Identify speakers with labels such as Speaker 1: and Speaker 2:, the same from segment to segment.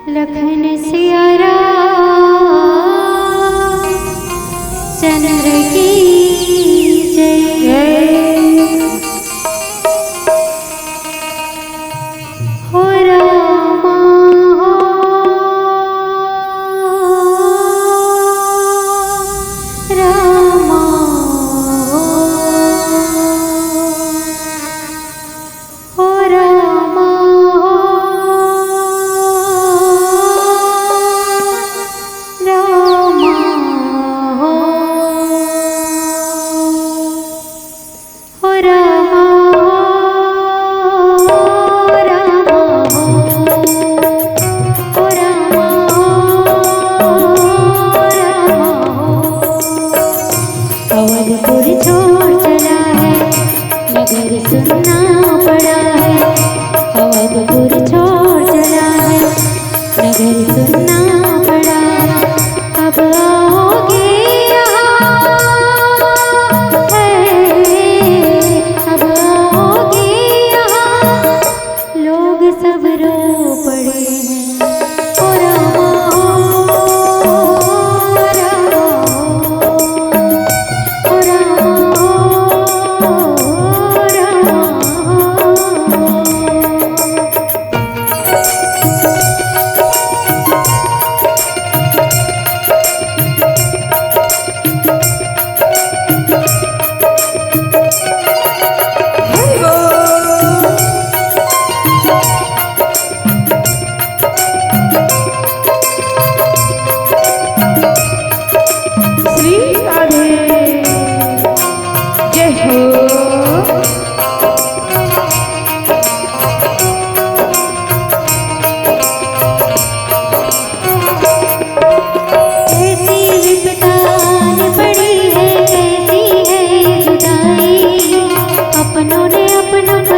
Speaker 1: लखन सिया राम चंद्र की जय। हो रामा रामा हो रामा रामा हो रामा अवधपुर छोड़ चला है नगर सुनना पड़ा है। अवधपुर छोड़ चला है नगर सुनना पड़ा है। अब आओगे यहाँ है, अब आओगे यहाँ लोग सब रो पड़े हैं। ओ रामा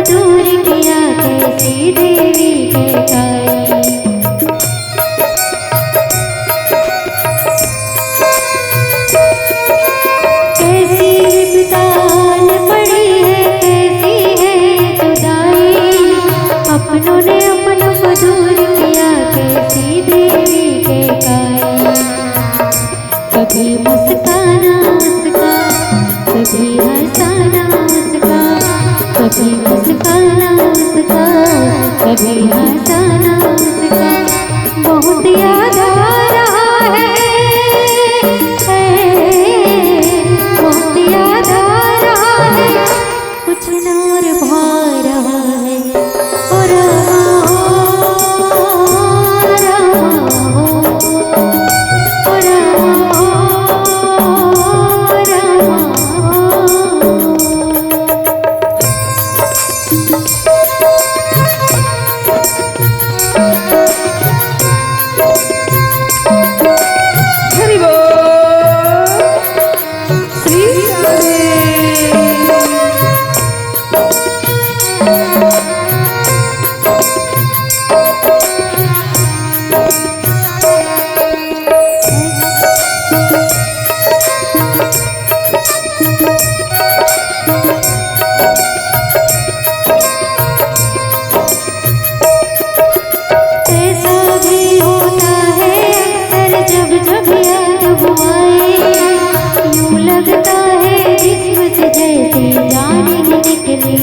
Speaker 1: दूर किया कैसी देवी कहकाई। कैसी विपदान पड़ी है कैसी है जुदाई। अपनों ने अपनों को दूर किया कैसी देवी कहकाई। कभी मुस्काना उसका कभी हंसाना उसका, कभी मुस्काना उसका कभी हंसाना उसका। बहुत याद आ रहा है बहुत याद आ रहा है कुछ नूर भा रहा है। ओ रामा रामा ओ रामा रामा। जब याद हुआए यूं लगता है जिस्म से जैसे जान ही निकली